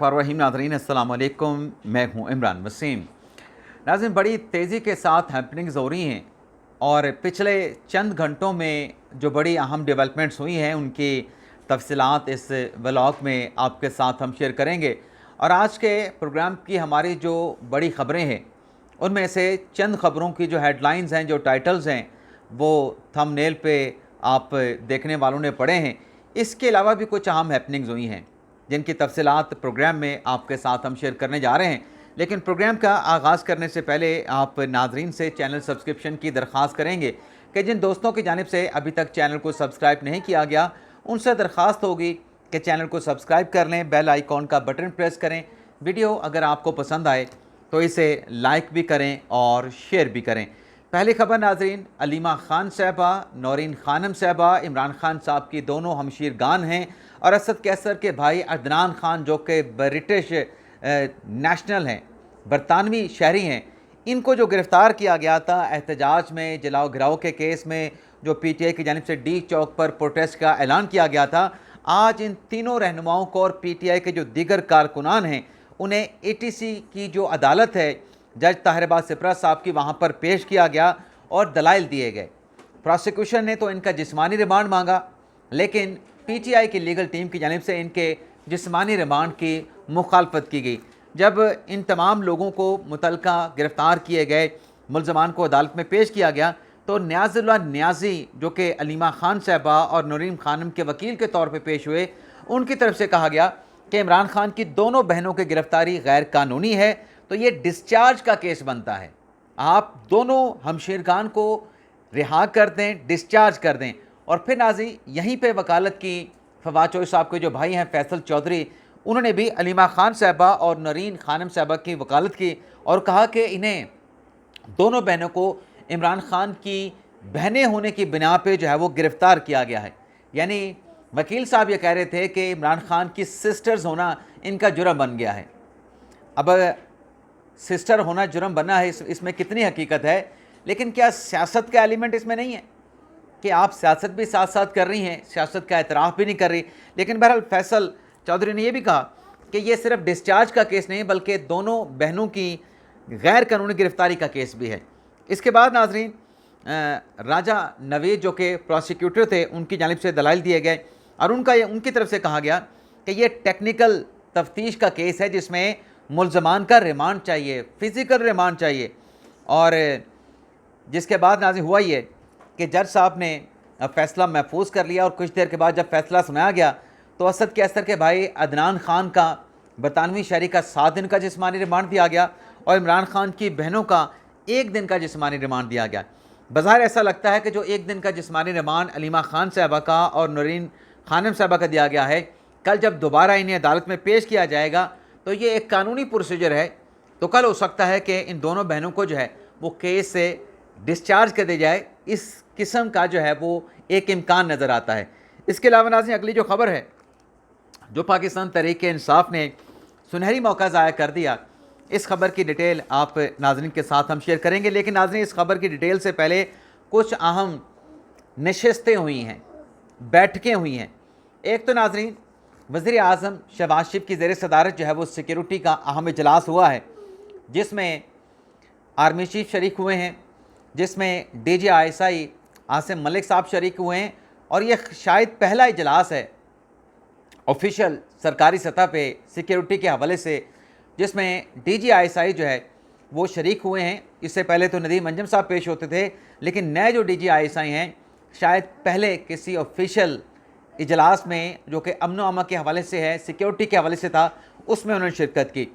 फ़रवहीम नाज़रीन अस्सलाम वालेकुम, मैं हूँ इमरान वसीम। नाज़रीन, बड़ी तेज़ी के साथ हैपनिंग्स हो रही हैं और पिछले चंद घंटों में जो बड़ी अहम डेवलपमेंट्स हुई हैं उनकी तफसीलात इस व्लॉग में आपके साथ हम शेयर करेंगे। और आज के प्रोग्राम की हमारी जो बड़ी ख़बरें हैं उनमें से चंद ख़बरों की जो हेडलाइंस हैं, जो टाइटल्स हैं, वो थंबनेल पे आप देखने वालों ने पढ़े हैं। इसके अलावा भी कुछ अहम हैपनिंग्स हुई हैं जिनकी तफसीलात प्रोग्राम में आपके साथ हम शेयर करने जा रहे हैं। लेकिन प्रोग्राम का आगाज़ करने से पहले आप नाजरीन से चैनल सब्सक्रिप्शन की दरख्वास्त करेंगे कि जिन दोस्तों की जानिब से अभी तक चैनल को सब्सक्राइब नहीं किया गया उनसे दरख्वास्त होगी कि चैनल को सब्सक्राइब कर लें, बेल आइकॉन का बटन प्रेस करें। वीडियो अगर आपको पसंद आए तो इसे लाइक भी करें और शेयर भी करें। पहली खबर नाजरीन, अलीमा खान साहबा, नौरीन खानम साहबा इमरान खान साहब की दोनों हमशीर गान हैं और असद कैसर के भाई अदनान खान जो कि ब्रिटिश नेशनल हैं, बरतानवी शहरी हैं, इनको जो गिरफ़्तार किया गया था एहतजाज में, जलाओ गिराओ के केस में, जो पीटीआई की जानिब से डी चौक पर प्रोटेस्ट का ऐलान किया गया था, आज इन तीनों रहनुमाओं को और पीटीआई के जो दीगर कारकुनान हैं उन्हें एटीसी की जो अदालत है जज ताहिरबाज सिपरा साहब की वहाँ पर पेश किया गया और दलाइल दिए गए। प्रोसिक्यूशन ने तो इनका जिस्मानी रिमांड मांगा, लेकिन पीटीआई की लीगल टीम की जानिब से इनके जिस्मानी रिमांड की मुखालफत की गई। जब इन तमाम लोगों को मुतलका गिरफ़्तार किए गए, मुलजमान को अदालत में पेश किया गया, तो न्याज़ुल्लाह न्याज़ी जो कि अलीमा खान साहबा और नौरीन खानम के वकील के तौर पर पेश हुए, उनकी तरफ से कहा गया कि इमरान खान की दोनों बहनों की गिरफ़्तारी गैर कानूनी है, तो ये डिस्चार्ज का केस बनता है। आप दोनों हमशीर खान को रिहा कर दें, डिस्चार्ज कर दें। और फिर नाज़ी यहीं पे वकालत की फवाद चौधरी साहब के जो भाई हैं फैसल चौधरी, उन्होंने भी अलीमा खान साहबा और नौरीन खानम साहबा की वकालत की और कहा कि इन्हें दोनों बहनों को इमरान खान की बहनें होने की बिना पे जो है वो गिरफ़्तार किया गया है। यानी वकील साहब ये कह रहे थे कि इमरान खान की सिस्टर्स होना इनका जुर्म बन गया है। अब सिस्टर होना जुर्म बना है, इसमें कितनी हकीकत है, लेकिन क्या सियासत का एलिमेंट इसमें नहीं है कि आप सियासत भी साथ साथ कर रही हैं, सियासत का एतराफ़ भी नहीं कर रही। लेकिन बहरहाल फैसल चौधरी ने यह भी कहा कि ये सिर्फ डिस्चार्ज का केस नहीं बल्कि दोनों बहनों की गैर कानूनी गिरफ़्तारी का केस भी है। इसके बाद नाजरीन, राजा नवीद जो कि प्रोसिक्यूटर थे उनकी जानिब से दलाइल दिए गए और उनकी तरफ से कहा गया कि ये टेक्निकल तफ्तीश का केस है जिसमें मुलजमान का रिमांड चाहिए, फ़िज़िकल रिमांड चाहिए। और जिसके बाद नाज़रीन हुआ ये कि जज साहब ने फ़ैसला महफूज कर लिया और कुछ देर के बाद जब फ़ैसला सुनाया गया तो असद कैसर के भाई अदनान खान का बरतानवी शहरी का 7 दिन का जिस्मानी रिमांड दिया गया और इमरान खान की बहनों का 1 दिन का जिस्मानी रिमांड दिया गया। बज़ाहिर ऐसा लगता है कि जो 1 दिन का जिस्मानी रिमांड अलीमा खान साहबा का और नौरीन खानम साहबा का दिया गया है, कल जब दोबारा इन्हें अदालत में पेश किया जाएगा तो ये एक कानूनी प्रोसीजर है, तो कल हो सकता है कि इन दोनों बहनों को जो है वो केस से डिस्चार्ज कर दी जाए। इस किस्म का जो है वो एक इम्कान नज़र आता है। इसके अलावा नाज़रीन, अगली जो ख़बर है, जो पाकिस्तान तहरीक-ए-इंसाफ ने सुनहरी मौका ज़ाया कर दिया, इस खबर की डिटेल आप नाज़रीन के साथ हम शेयर करेंगे। लेकिन नाज़रीन, इस खबर की डिटेल से पहले कुछ अहम नशस्तें हुई हैं, बैठकें हुई हैं। एक तो नाज़रीन, वज़ीर आज़म शहबाज शरीफ की ज़ेर सदारत जो है वो सिक्योरिटी का अहम इजलास हुआ है, जिसमें आर्मी चीफ शरीक हुए हैं, जिसमें DGI आसिम मलिक साहब शरीक हुए हैं और ये शायद पहला इजलास है ऑफिशियल सरकारी सतह पे सिक्योरिटी के हवाले से जिसमें DGI जो है वो शरीक हुए हैं। इससे पहले तो नदीम अंजम साहब पेश होते थे, लेकिन नए जो DGI हैं शायद पहले किसी ऑफिशियल इजलास में जो कि अमन अमा के हवाले से है, सिक्योरिटी के हवाले से था, उसमें उन्होंने शिरकत की।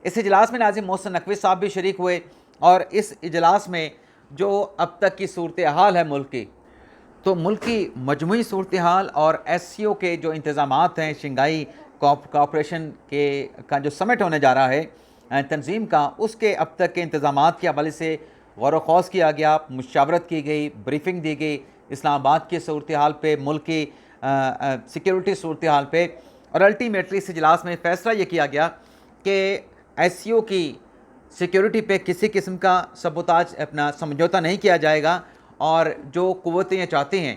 इस इजलास में नाज़िम मोहसिन नकवी साहब भी शरीक हुए और इस इजलास में जो अब तक की सूरत हाल है मुल्क की, तो मुल्क की मजमूई सूरत हाल और SCO के जो इंतज़ामात हैं, शंघाई कोऑपरेशन का जो समिट होने जा रहा है तंजीम का, उसके अब तक के इंतज़ामात के हवाले से गौर व खौज किया गया, मुशावरत की गई, ब्रीफिंग दी गई इस्लामाबाद की सूरत हाल पे, मुल्क की सिक्योरिटी सूरत हाल पे। और अल्टीमेटली इस इजलास में फ़ैसला ये किया गया कि SCO की सिक्योरिटी पे किसी किस्म का सबोताज अपना समझौता नहीं किया जाएगा और जो कुव्वतें ये चाहती हैं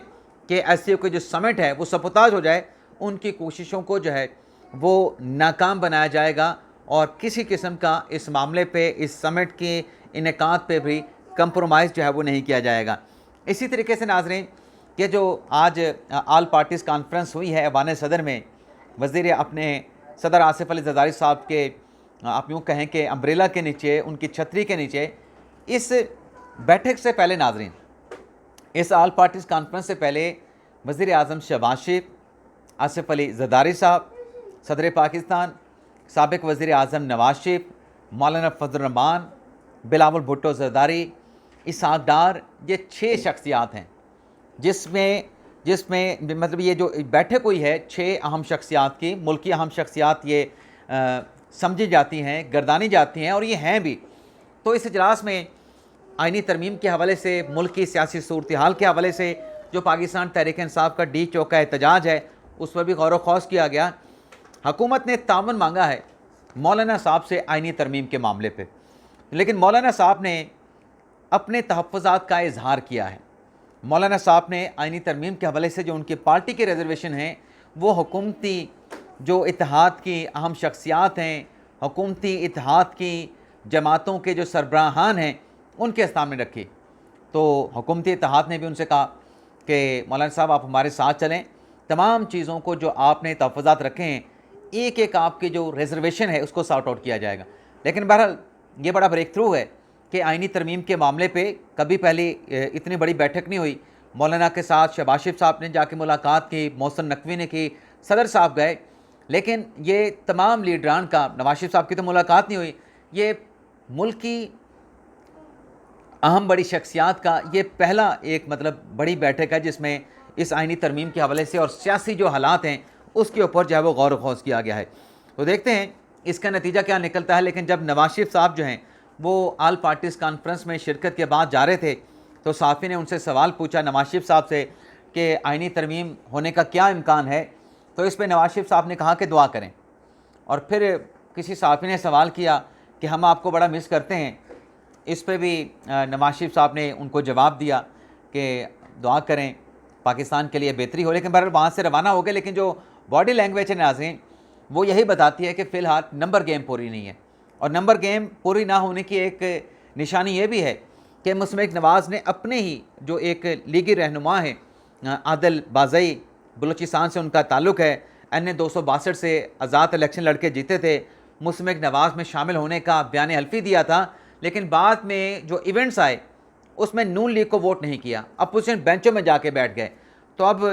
कि SCO के जो समिट है वो सबोताज हो जाए, उनकी कोशिशों को जो है وہ ناکام بنایا جائے گا اور کسی قسم کا اس معاملے پہ، اس سمٹ کے انعقاد پہ بھی کمپرومائز جو ہے وہ نہیں کیا جائے گا۔ اسی طریقے سے ناظرین، کہ جو آج آل پارٹیز کانفرنس ہوئی ہے ایوان صدر میں، وزیر اپنے صدر آصف علی زرداری صاحب کے آپ یوں کہیں کہ امبریلا کے نیچے، ان کی چھتری کے نیچے، اس بیٹھک سے پہلے ناظرین، اس آل پارٹیز کانفرنس سے پہلے وزیر اعظم شہباز شریف، آصف علی زرداری صاحب، صدر پاکستان، سابق وزیر اعظم نواز شریف، مولانا فضل الرحمان، بلاول بھٹو زرداری، اسحاق ڈار، یہ 6 شخصیات ہیں جس میں مطلب یہ جو بیٹھک ہوئی ہے 6 اہم شخصیات کی، ملکی اہم شخصیات یہ سمجھی جاتی ہیں، گردانی جاتی ہیں، اور یہ ہیں بھی۔ تو اس اجلاس میں آئینی ترمیم کے حوالے سے، ملک کی سیاسی صورتحال کے حوالے سے، جو پاکستان تحریک انصاف کا ڈی چوکا احتجاج ہے، اس پر بھی غور و خوض کیا گیا۔ حکومت نے تعاون مانگا ہے مولانا صاحب سے آئینی ترمیم کے معاملے پہ، لیکن مولانا صاحب نے اپنے تحفظات کا اظہار کیا ہے۔ مولانا صاحب نے آئینی ترمیم کے حوالے سے جو ان کی پارٹی کے ریزرویشن ہیں، وہ حکومتی جو اتحاد کی اہم شخصیات ہیں، حکومتی اتحاد کی جماعتوں کے جو سربراہان ہیں، ان کے سامنے رکھی۔ تو حکومتی اتحاد نے بھی ان سے کہا کہ مولانا صاحب آپ ہمارے ساتھ چلیں، تمام چیزوں کو جو آپ نے تحفظات رکھے ہیں، ایک ایک آپ کی جو ریزرویشن ہے اس کو سارٹ آؤٹ کیا جائے گا۔ لیکن بہرحال یہ بڑا بریک تھرو ہے کہ آئینی ترمیم کے معاملے پہ کبھی پہلے اتنی بڑی بیٹھک نہیں ہوئی۔ مولانا کے ساتھ شہباز شریف صاحب نے جا کے ملاقات کی، محسن نقوی نے کی، صدر صاحب گئے، لیکن یہ تمام لیڈران کا، نواز شریف صاحب کی تو ملاقات نہیں ہوئی۔ یہ ملک کی اہم بڑی شخصیات کا یہ پہلا ایک مطلب بڑی بیٹھک ہے جس میں اس آئینی ترمیم کے حوالے سے اور سیاسی جو حالات ہیں اس کے اوپر جو ہے وہ غور و خوض کیا گیا ہے۔ تو دیکھتے ہیں اس کا نتیجہ کیا نکلتا ہے۔ لیکن جب نواز شریف صاحب جو ہیں وہ آل پارٹیز کانفرنس میں شرکت کے بعد جا رہے تھے تو صحافی نے ان سے سوال پوچھا نواز شریف صاحب سے کہ آئینی ترمیم ہونے کا کیا امکان ہے، تو اس پہ نواز شریف صاحب نے کہا کہ دعا کریں۔ اور پھر کسی صحافی نے سوال کیا کہ ہم آپ کو بڑا مس کرتے ہیں، اس پہ بھی نواز شریف صاحب نے ان کو جواب دیا کہ دعا کریں پاکستان کے لیے بہتری ہو۔ لیکن بہرحال وہاں سے روانہ ہو گئے، لیکن جو باڈی لینگویج ہے ناظرین وہ یہی بتاتی ہے کہ فی الحال نمبر گیم پوری نہیں ہے، اور نمبر گیم پوری نہ ہونے کی ایک نشانی یہ بھی ہے کہ مسمک نواز نے اپنے ہی جو ایک لیگی رہنما ہیں عادل بازئی، بلوچستان سے ان کا تعلق ہے، این 262 سے آزاد الیکشن لڑ کے جیتے تھے، مسمک نواز میں شامل ہونے کا بیان حلفی دیا تھا، لیکن بعد میں جو ایونٹس آئے اس میں نون لیگ کو ووٹ نہیں کیا، اپوزیشن بینچوں میں جا کے بیٹھ گئے۔ تو اب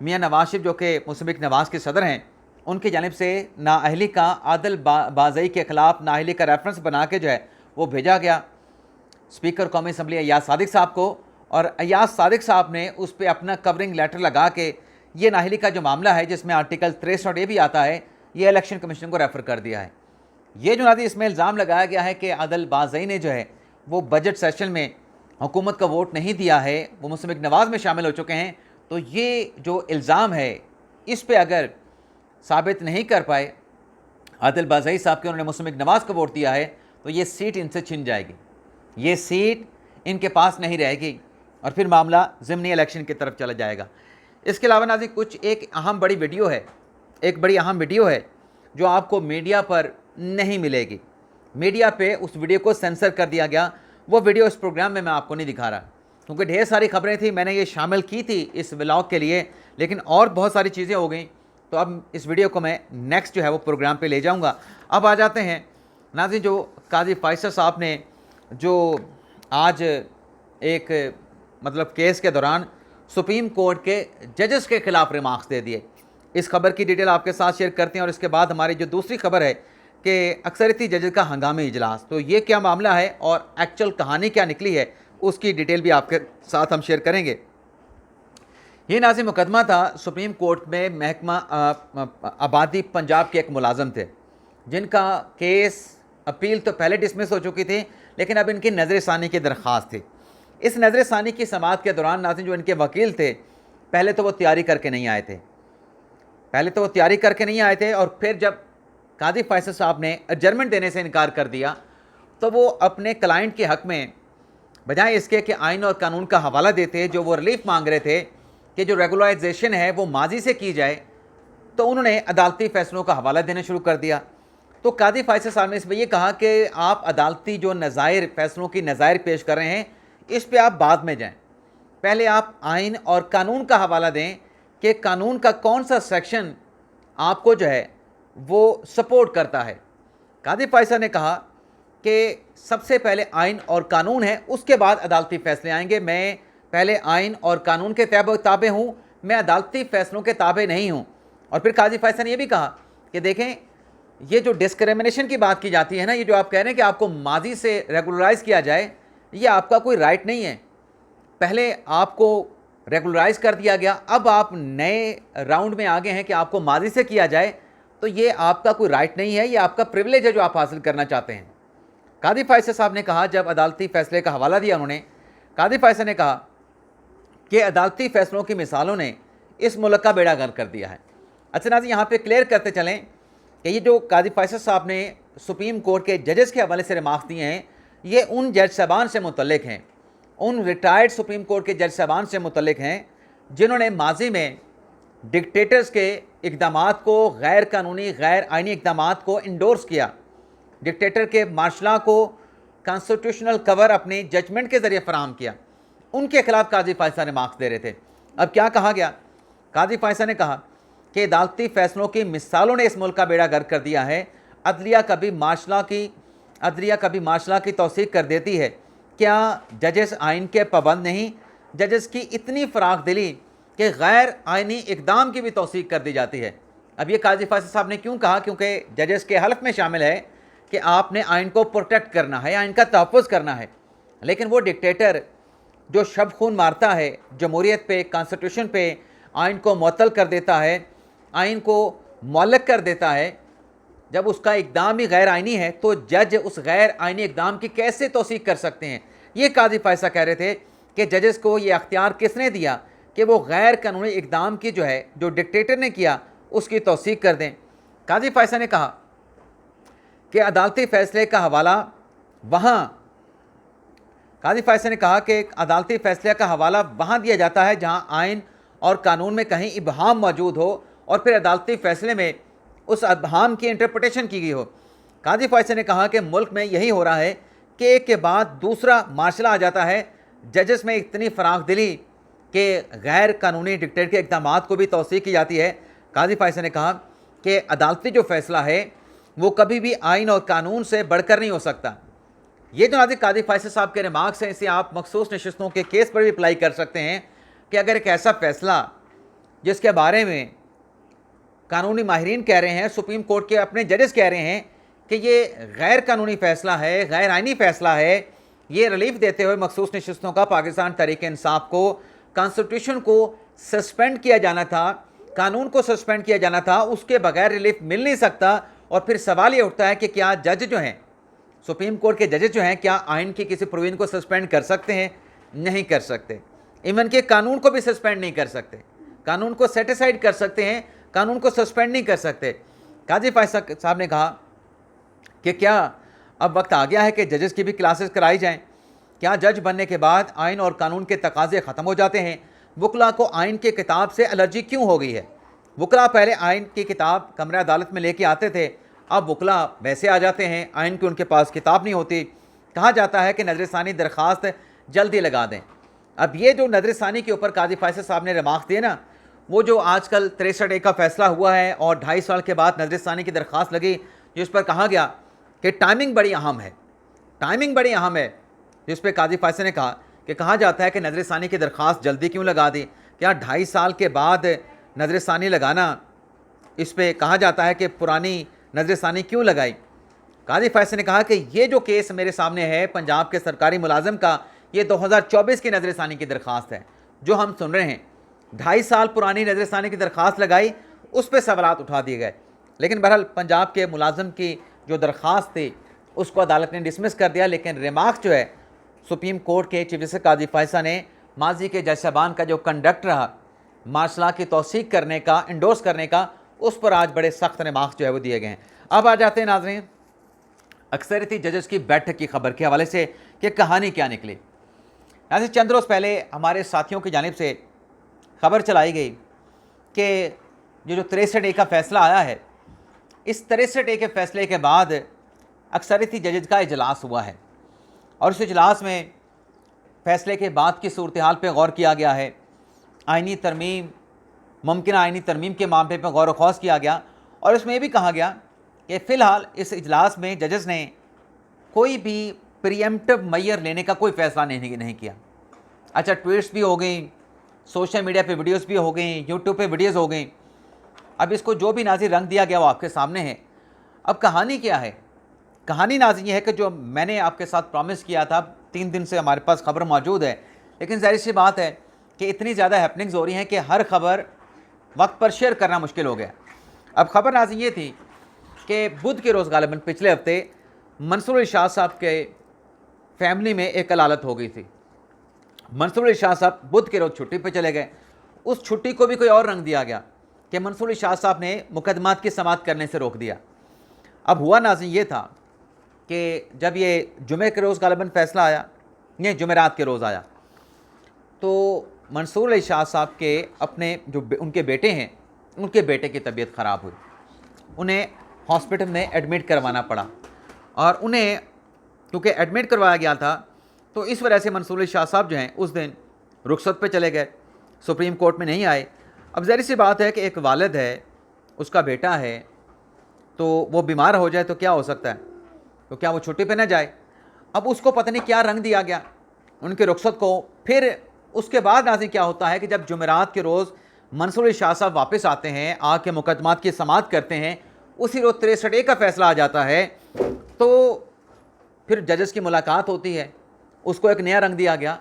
میاں نواز شریف جو کہ مسمک نواز کے صدر ہیں، ان کی جانب سے نااہلی کا عادل بازئی کے خلاف نااہلی کا ریفرنس بنا کے جو ہے وہ بھیجا گیا اسپیکر قومی اسمبلی ایاز صادق صاحب کو، اور ایاز صادق صاحب نے اس پہ اپنا کورنگ لیٹر لگا کے یہ نااہلی کا جو معاملہ ہے جس میں آرٹیکل 63 بھی آتا ہے، یہ الیکشن کمیشن کو ریفر کر دیا ہے۔ یہ جو ناظرین اس میں الزام لگایا گیا ہے کہ عادل بازئی نے جو ہے وہ بجٹ سیشن میں حکومت کا ووٹ نہیں دیا ہے، وہ مسمک نواز میں شامل ہو چکے ہیں، تو یہ جو الزام ہے اس پہ اگر ثابت نہیں کر پائے عادل بازئی صاحب کہ انہوں نے مسمک نواز کو ووٹ دیا ہے تو یہ سیٹ ان سے چھن جائے گی، یہ سیٹ ان کے پاس نہیں رہے گی، اور پھر معاملہ ضمنی الیکشن کی طرف چلا جائے گا۔ اس کے علاوہ ناظرین کچھ ایک اہم بڑی ویڈیو ہے، ایک بڑی اہم ویڈیو ہے جو آپ کو میڈیا پر نہیں ملے گی، میڈیا پہ اس ویڈیو کو سینسر کر دیا گیا۔ وہ ویڈیو اس پروگرام میں آپ کو نہیں دکھا رہا کیونکہ ڈھیر ساری خبریں تھیں، میں نے یہ شامل کی تھی اس ولاگ کے لیے، لیکن اور بہت ساری چیزیں ہو گئیں، تو اب اس ویڈیو کو میں نیکسٹ جو ہے وہ پروگرام پہ لے جاؤں گا۔ اب آ جاتے ہیں ناظرین جو قاضی فیصل صاحب نے جو آج ایک مطلب کیس کے دوران سپریم کورٹ کے ججز کے خلاف ریمارکس دے دیے، اس خبر کی ڈیٹیل آپ کے ساتھ شیئر کرتے ہیں، اور اس کے بعد ہماری جو دوسری خبر ہے کہ اکثریتی ججز کا ہنگامی اجلاس، تو یہ کیا معاملہ ہے اور ایکچوئل کہانی کیا نکلی ہے اس کی ڈیٹیل بھی آپ کے ساتھ ہم شیئر کریں گے۔ یہ ناظرین مقدمہ تھا سپریم کورٹ میں، محکمہ آبادی پنجاب کے ایک ملازم تھے جن کا کیس اپیل تو پہلے ڈسمس ہو چکی تھی، لیکن اب ان کی نظر ثانی کی درخواست تھی۔ اس نظر ثانی کی سماعت کے دوران ناظرین جو ان کے وکیل تھے پہلے تو وہ تیاری کر کے نہیں آئے تھے، اور پھر جب قاضی فیصل صاحب نے ایڈجرمنٹ دینے سے انکار کر دیا تو وہ اپنے کلائنٹ کے حق میں بجائے اس کے کہ آئین اور قانون کا حوالہ دیتے، جو وہ ریلیف مانگ رہے تھے کہ جو ریگولائزیشن ہے وہ ماضی سے کی جائے، तो उन्होंने अदालती फ़ैसलों का हवाला देना शुरू कर दिया। तो कादी फ़ैसल साहब ने इसमें ये कहा कि आप अदालती जो नज़ायर फ़ैसलों की नज़ायर पेश कर रहे हैं, इस पे आप बाद में जाएं, पहले आप आइन और कानून का हवाला दें कि कानून का कौन सा सेक्शन आपको जो है वो सपोर्ट करता है। कादी फ़ैसल ने कहा कि सबसे पहले आइन और कानून है, उसके बाद अदालती फ़ैसले आएंगे। मैं पहले आइन और कानून के ताबे हूँ, मैं अदालती फ़ैसलों के ताबे नहीं हूँ। और फिर कादी फ़ैसल ने यह भी कहा कि देखें, ये जो डिस्क्रिमिनेशन की बात की जाती है ना, ये जो आप कह रहे हैं कि आपको माजी से रेगुलराइज़ किया जाए, ये आपका कोई राइट नहीं है। पहले आपको रेगुलराइज़ कर दिया गया, अब आप नए राउंड में आगे हैं कि आपको माजी से किया जाए, तो ये आपका कोई राइट नहीं है, ये आपका प्रिविलेज है जो आप हासिल करना चाहते हैं। कादी फ़ैसल साहब ने कहा, जब अदालती फ़ैसले का हवाला दिया उन्होंने, कादी फ़ैसल ने कहा कि अदालती फ़ैसलों की मिसालों ने इस मुल्क का बेड़ा गर्क कर दिया है। अच्छा नाज़रीन, यहाँ पे क्लियर करते चलें कि ये जो कादी फ़ैसल साहब ने सुप्रीम कोर्ट के जजेस के हवाले से रिमार्क्स दिए हैं, ये उन जज साहबान से मुतल्लिक हैं, उन रिटायर्ड सुप्रीम कोर्ट के जज साहबान से मुतल्लिक हैं जिन्होंने माजी में डिक्टेटर्स के इक़दामात को, गैर कानूनी गैर आइनी इक़दामात को इंडोर्स किया। डिक्टेटर के मार्शल को कॉन्स्टिट्यूशनल कवर अपनी जजमेंट के ज़रिए फ़राहम किया, उनके खिलाफ कादी फ़ैसल ने मार्क्स दे रहे थे। अब क्या कहा गया? कादी फ़ैसल ने कहा कि अदालती फ़ैसलों की मिसालों ने इस मुल्क का बेड़ा गर्क कर दिया है। अदलिया कभी मार्शल की तौसीक कर देती है। क्या जजेस आइन के पाबंद नहीं? जजेस की इतनी फ़राख दिली कि गैर आइनी इक़दाम की भी तौसीक कर दी जाती है। अब ये कादी फ़ैसल साहब ने क्यों कहा? क्योंकि जजेस के हल्फ में शामिल है कि आपने आइन को प्रोटेक्ट करना है, आइन का तहफ़्फ़ुज़ करना है। लेकिन वो डिक्टेटर जो शब खून मारता है जमहूरियत पे, कॉन्स्टिट्यूशन पे, आइन को मुअत्तल कर देता है, आइन को मुअल्लक़ कर देता है, जब उसका इक़दाम ही गैर आइनी है तो जज उस गैर आइनी इक़दाम की कैसे तौसीक कर सकते हैं? ये कादी फ़ैसल कह रहे थे कि जजेस को ये अख्तियार किसने दिया कि वो गैर कानूनी इक़दाम की जो है, जो डिक्टेटर ने किया, उसकी तौसीक कर दें। कादी फ़ैसल ने कहा कि अदालती फ़ैसले का हवाला वहाँ दिया जाता है जहाँ आइन और कानून में कहीं इबहाम मौजूद हो और फिर अदालती फ़ैसले में उस इबहाम की इंटरप्रिटेशन की गई हो। कादी फ़ैसल ने कहा कि मुल्क में यही हो रहा है कि एक के बाद दूसरा मार्शल आ जाता है। जजेस में इतनी फ़राख दिली कि गैर कानूनी डिक्टेटर के इक़दामात को भी तौसीक की जाती है। कादी फ़ैसल ने कहा कि अदालती जो फ़ैसला है वो कभी भी आइन और कानून से बढ़कर नहीं हो सकता। ये जो नाज़रीन कादी फ़ैसल साहब के रिमार्क्स हैं, इसे आप मखसूस नशिस्तों के केस पर भी अप्लाई कर सकते हैं कि अगर एक ऐसा फ़ैसला जिसके बारे में कानूनी माहिरीन कह रहे हैं, सुप्रीम कोर्ट के अपने जजेस कह रहे हैं कि ये गैर कानूनी फ़ैसला है, गैर आइनी फ़ैसला है, ये रिलीफ देते हुए मखसूस नशिस्तों का पाकिस्तान तहरीक इंसाफ को कॉन्स्टिट्यूशन को सस्पेंड किया जाना था, कानून को सस्पेंड किया जाना था, उसके बगैर रिलीफ मिल नहीं सकता। और फिर सवाल ये उठता है कि क्या जज जो हैं, सुप्रीम कोर्ट के जजेस जो हैं, क्या आइन की किसी प्रोविजन को सस्पेंड कर सकते हैं? नहीं कर सकते। इवन के कानून को भी सस्पेंड नहीं कर सकते। कानून को सेट असाइड कर सकते हैं, कानून को सस्पेंड नहीं कर सकते। कादी फ़ैसल साहब ने कहा कि क्या अब वक्त आ गया है कि जजेस की भी क्लासेस कराई जाएं? क्या जज बनने के बाद आइन और कानून के तकाजे ख़त्म हो जाते हैं? वकला को आइन की किताब से एलर्जी क्यों हो गई है? वकला पहले आइन की किताब कमरे अदालत में लेके आते थे, अब वकला वैसे आ जाते हैं, आइन की उनके पास किताब नहीं होती। कहा जाता है कि नज़रसानी दरख्वास्त जल्दी लगा दें। अब ये जो नज़रसानी के ऊपर कादी फ़ैसल साहब ने रिमार्क दिए ना, वो जो आजकल 63A का फ़ैसला हुआ है और 2.5 साल के बाद नज़रसानी की दरख्वास्त लगी, जिस पर कहा गया कि टाइमिंग बड़ी अहम है, टाइमिंग बड़ी अहम है, जिस पर कादी फ़ैसल ने कहा कि कहा जाता है कि नज़रसानी की दरख्वास्त जल्दी क्यों लगा दी? क्या 2.5 साल के बाद नज़रसानी लगाना, इस पर कहा जाता है कि पुरानी नज़रसानी क्यों लगाई? कादी फ़ैसल ने कहा कि ये जो केस मेरे सामने है पंजाब के सरकारी मुलाजिम का, ये 2024 की नज़रसानी की दरख्वास्त है जो हम सुन रहे हैं। 2.5 साल पुरानी नज़रसानी की दरख्वास्त लगाई, उस पर सवालात उठा दिए गए, लेकिन बहरहाल पंजाब के मुलाजिम की जो दरख्वास्त थी उसको अदालत ने डिसमिस कर दिया। लेकिन रिमार्क जो है सुप्रीम कोर्ट के चीफ जस्टिस कादी फ़ैसल ने माजी के जज साहबान का जो कंडक्ट रहा मार्शल की तौसीक करने का, इंडोर्स करने का, उस पर आज बड़े सख्त रिमार्क्स जो है वो दिए गए हैं। अब आ जाते हैं नाज़रीन अक्सरियती जजेस की बैठक की खबर के हवाले से कि कहानी क्या निकली। ऐसे चंद रोज़ पहले हमारे साथियों की जानिब से खबर चलाई गई कि ये जो 63A का फ़ैसला आया है, इस 63A के फ़ैसले के बाद अक्सरियती जजेज का इजलास हुआ है और इस इजलास में फ़ैसले के बाद की सूरत हाल पर गौर किया गया है। आइनी तरमीम, मुमकिन आइनी तरमीम के मामले पर गौर व खौस किया गया और इसमें यह भी कहा गया कि फ़िलहाल इस इजलास में जजेस ने कोई भी प्रीएम्प्टिव मेजर लेने का कोई फ़ैसला नहीं किया। अच्छा, ट्वीट्स भी हो गई, सोशल मीडिया पे वीडियोस भी हो गई, यूट्यूब पे वीडियोस हो गई। अब इसको जो भी नाज़िर रंग दिया गया वो आपके सामने है। अब कहानी क्या है? कहानी नाज़िर ये है कि जो मैंने आपके साथ प्रॉमिस किया था, 3 दिन से हमारे पास खबर मौजूद है, लेकिन ज़ाहिर सी बात है कि इतनी ज़्यादा हैपनिंग्स हो रही हैं कि हर खबर वक्त पर शेयर करना मुश्किल हो गया। अब खबर नाज़िर ये थी कि बुध के रोज़ गालिबन पिछले हफ्ते मंसूर अली शाह साहब के फैमिली में एक अदालत हो गई थी। मंसूर अली शाह साहब बुध के रोज़ छुट्टी पे चले गए। उस छुट्टी को भी कोई और रंग दिया गया कि मंसूर अली शाह साहब ने मुकदमात की समाअत करने से रोक दिया। अब हुआ नाज़रीन ये था कि जब ये जुमे के रोज़ गालिबन फ़ैसला आया, ये जुमेरात के रोज़ आया, तो मंसूर अली शाह साहब के अपने जो उनके बेटे हैं, उनके बेटे की तबीयत ख़राब हुई। उन्हें हॉस्पिटल में एडमिट करवाना पड़ा और उन्हें क्योंकि एडमिट करवाया गया था तो इस वजह से मंसूर अली शाह साहब जो हैं उस दिन रुखसत पे चले गए, सुप्रीम कोर्ट में नहीं आए। अब ज़ाहिर सी बात है कि एक वालिद है, उसका बेटा है, तो वो बीमार हो जाए तो क्या हो सकता है, तो क्या वो छुट्टी पे ना जाए? अब उसको पता नहीं क्या रंग दिया गया उनके रुखसत को। फिर उसके बाद नाज़रीन क्या होता है कि जब जुमेरात के रोज़ मंसूर अली शाह साहब वापस आते हैं, आके मुकदमात की समाअत करते हैं, उसी रोज़ 63A का फ़ैसला आ जाता है, तो फिर जजेस की मुलाकात होती है, उसको एक नया रंग दिया गया।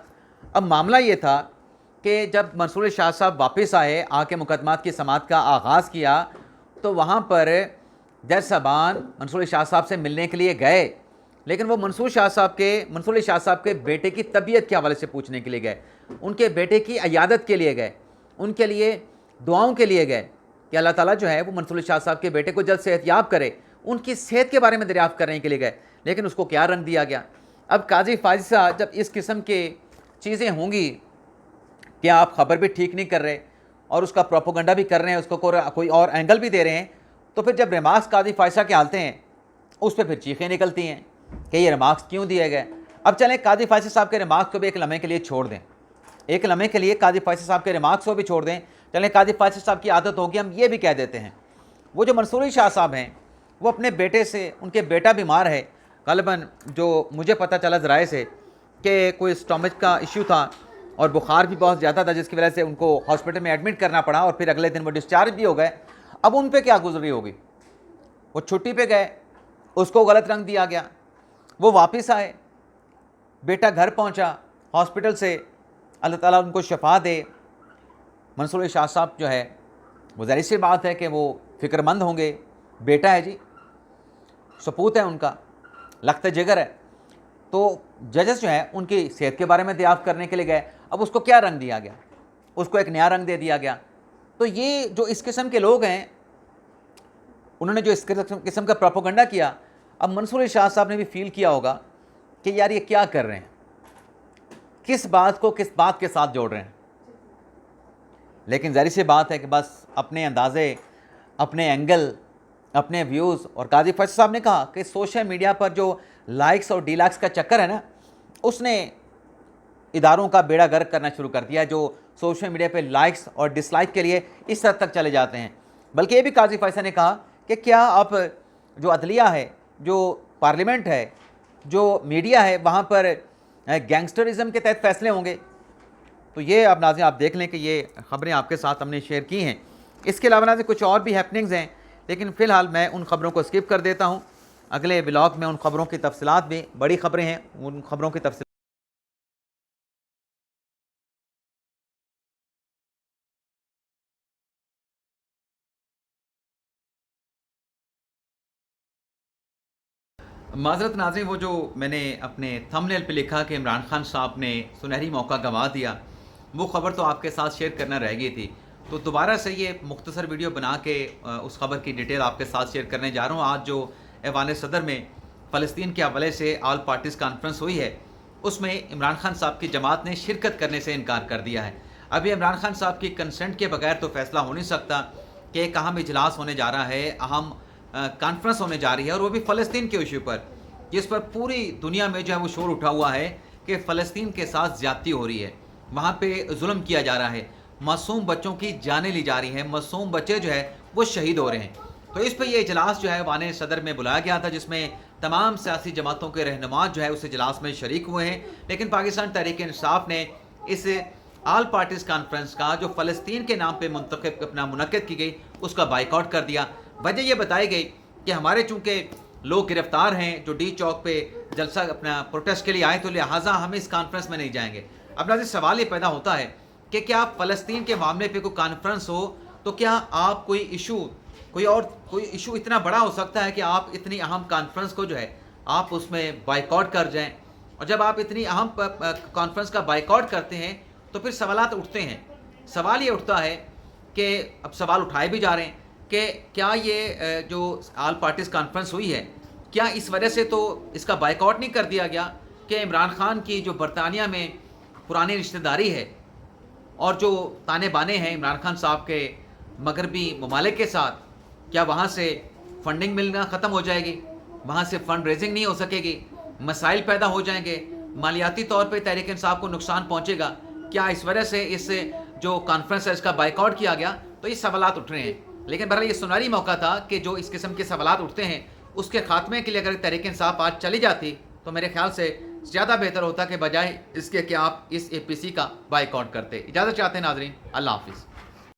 अब मामला ये था कि जब मंसूर अली शाह साहब वापस आए, आके मुकदमात की समाअत का आगाज़ किया, तो वहाँ पर जज साहबान मंसूर अली शाह साहब से मिलने के लिए गए, लेकिन वो मंसूर अली शाह साहब के बेटे की तबीयत के हवाले से पूछने के लिए गए, उनके बेटे की अयादत के लिए गए, उनके लिए दुआओं के लिए गए कि अल्लाह ताला जो है वो मंसूर अली शाह साहब के बेटे को जल्द सेहतयाब करे, उनकी सेहत के बारे में दरियाफ़्त करने के लिए गए। लेकिन उसको क्या रंग दिया गया? अब काजी फाजिल साहब जब इस किस्म के चीज़ें होंगी कि आप ख़बर भी ठीक नहीं कर रहे और उसका प्रोपोगंडा भी कर रहे हैं, उसको कोई और एंगल भी दे रहे हैं, तो फिर जब रिमार्क्स काजी फाजिल साहब के आते हैं उस पर फिर चीखें निकलती हैं कि ये रिमार्क्स क्यों दिए गए। अब चलें काजी फाजिल साहब के रिमार्क्स को भी एक लम्हे के लिए छोड़ दें, एक लम्हे के लिए काजी फाजिल साहब के रिमार्क्स को भी छोड़ दें। चलें, काजी फाजिल साहब की आदत होगी, हम ये भी कह देते हैं, वो जो मंसूर अली शाह साहब हैं वो अपने बेटे से, उनके बेटा बीमार है, गालिबन जो मुझे पता चला ज़राए से कि कोई स्टमक का इश्यू था और बुखार भी बहुत ज़्यादा था, जिसकी वजह से उनको हॉस्पिटल में एडमिट करना पड़ा और फिर अगले दिन वो डिस्चार्ज भी हो गए। अब उन पे क्या गुजरी होगी? वो छुट्टी पे गए, उसको गलत रंग दिया गया, वो वापस आए, बेटा घर पहुंचा हॉस्पिटल से, अल्लाह ताला उनको शफा दे। मंसूर अली शाह साहब जो है वो ज़ाहिर सी बात है कि वो फ़िक्रमंद होंगे, बेटा है जी, सपूत है उनका, लख्त जिगर है, तो जजेस जो हैं उनकी सेहत के बारे में दरियाफ़्त करने के लिए गए। अब उसको क्या रंग दिया गया? उसको एक नया रंग दे दिया गया। तो ये जो इस किस्म के लोग हैं, उन्होंने जो इस किस्म का प्रोपोगंडा किया, अब मंसूर अली शाह साहब ने भी फील किया होगा कि यार ये क्या कर रहे हैं, किस बात को किस बात के साथ जोड़ रहे हैं। लेकिन ज़ाहिर सी बात है कि बस अपने अंदाज़े, अपने एंगल, अपने व्यूज़, और काजी फाजिल साहब ने कहा कि सोशल मीडिया पर जो लाइक्स और डिलाइक्स का चक्कर है ना, उसने इदारों का बेड़ा गर्क करना शुरू कर दिया, जो सोशल मीडिया पे लाइक्स और डिसलाइक के लिए इस हद तक चले जाते हैं। बल्कि ये भी काजी फाजिल साहब ने कहा कि क्या आप जो अदलिया है, जो पार्लियामेंट है, जो मीडिया है, वहाँ पर गैंगस्टरिज़म के तहत फ़ैसले होंगे? तो ये अब नाज़रीन आप देख लें कि ये ख़बरें आपके साथ हमने शेयर की हैं। इसके अलावा नाज़रीन कुछ और भी हैपनिंग्स हैं, लेकिन फ़िलहाल मैं उन ख़बरों को स्किप कर देता हूँ। अगले ब्लॉग में उन ख़बरों की तफसीलात भी, बड़ी ख़बरें हैं, उन ख़बरों की तफसीलात माज़रत नाज़रीन, वो जो मैंने अपने थंबनेल पे लिखा कि इमरान खान साहब ने सुनहरी मौका गंवा दिया, वो ख़बर तो आपके साथ शेयर करना रह गई थी। तो दोबारा से ये मुख्तसर वीडियो बना के उस ख़बर की डिटेल आपके साथ शेयर करने जा रहा हूँ। आज जो ऐवान सदर में फ़लस्तीन के हवाले से ऑल पार्टीज़ कॉन्फ्रेंस हुई है, उसमें इमरान खान साहब की जमात ने शिरकत करने से इनकार कर दिया है। अभी इमरान खान साहब की कंसेंट के बगैर तो फ़ैसला हो नहीं सकता, کہ एक अहम इजलास होने जा रहा है, अहम कॉन्फ्रेंस होने जा रही है, और वो भी फ़लस्तीन के इशू पर, जिस पर पूरी दुनिया में जो है वो शोर उठा हुआ है कि फ़लस्तीन के साथ ज़्यादती हो रही है, वहाँ पे जुल्म किया जा रहा है, मासूम बच्चों की जानें ली जा रही हैं, मासूम बच्चे जो है वो शहीद हो रहे हैं। तो इस पर ये इजलास जो है वाने सदर में बुलाया गया था, जिसमें तमाम सियासी जमातों के रहनुमा जो है उस इजलास में शरीक हुए हैं। लेकिन पाकिस्तान तहरीक इंसाफ ने इस आल पार्टीज़ कॉन्फ्रेंस का जो फ़लस्तीन के नाम पे मुनक्किद की गई उसका बाइकआउट कर दिया। वजह ये बताई गई कि हमारे चूँकि लोग गिरफ्तार हैं जो डी चौक पे जलसा अपना प्रोटेस्ट के लिए आए, तो लिहाजा हम इस कॉन्फ्रेंस में नहीं जाएंगे। अब नाज़रीन, सवाल ये पैदा होता है कि क्या फ़लस्तीन के मामले पे कोई कॉन्फ्रेंस हो तो क्या आप कोई इशू इतना बड़ा हो सकता है कि आप इतनी अहम कॉन्फ्रेंस को जो है आप उसमें बाइकआउट कर जाएं? और जब आप इतनी अहम कॉन्फ्रेंस का बाइकआउट करते हैं तो फिर सवालात उठते हैं। सवाल ये उठता है कि अब सवाल उठाए भी जा रहे हैं कि क्या ये जो आल पार्टीज़ कॉन्फ्रेंस हुई है, क्या इस वजह से तो इसका बाइकआउट नहीं कर दिया गया कि इमरान खान की जो बरतानिया में पुरानी रिश्तेदारी है और जो ताने बाने हैं इमरान खान साहब के मगरबी ममालिक के साथ, क्या वहाँ से फंडिंग मिलना ख़त्म हो जाएगी, वहाँ से फ़ंड रेजिंग नहीं हो सकेगी, मसाइल पैदा हो जाएंगे, मालियाती तौर पे तहरीक इंसाफ को नुकसान पहुँचेगा? क्या इस वजह से इस जो कॉन्फ्रेंस है इसका बाइकआउट किया गया? तो ये सवालात उठ रहे हैं। लेकिन बहरहाल ये सुनहरी मौका था कि जो इस किस्म के सवालात उठते हैं उसके खात्मे के लिए अगर तहरीक इंसाफ आज चली जाती तो मेरे ख्याल से ज़्यादा बेहतर होता कि बजाय इसके कि आप इस APC का बाइकआउट करते। इजाज़त चाहते हैं नाज़रीन, अल्लाह हाफ़िज़।